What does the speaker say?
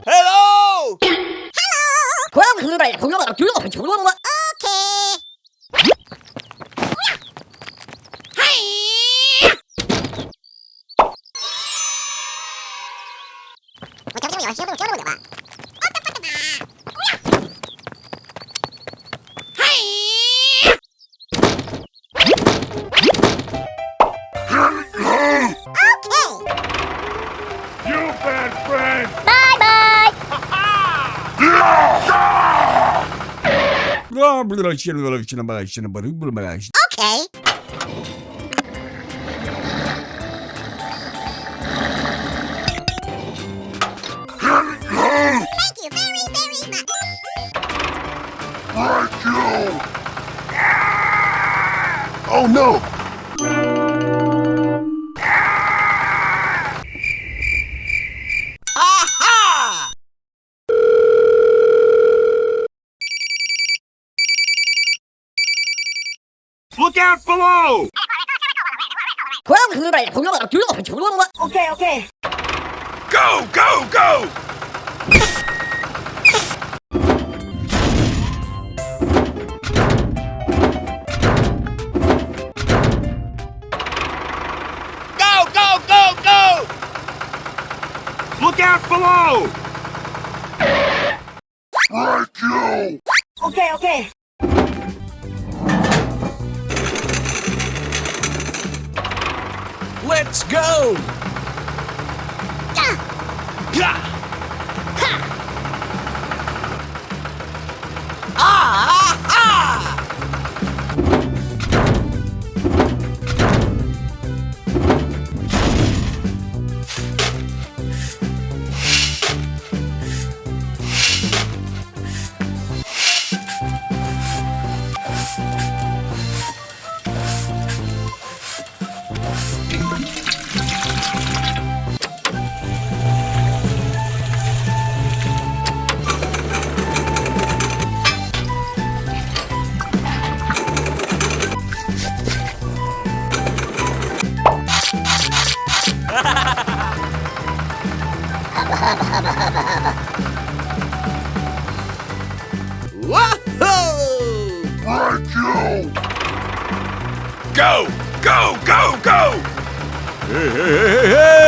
Hello! You bad friend! Okay. Thank you very, very much. Right, you! Oh no! Aha! Look out below! Okay, okay. Go, go, go! Go, go, go, go! Look out below! Right, you! Okay, okay. Let's go! Yeah! Ah! Whoa! Right, you! Go, go, go, go! Hey, hey, hey, hey, hey!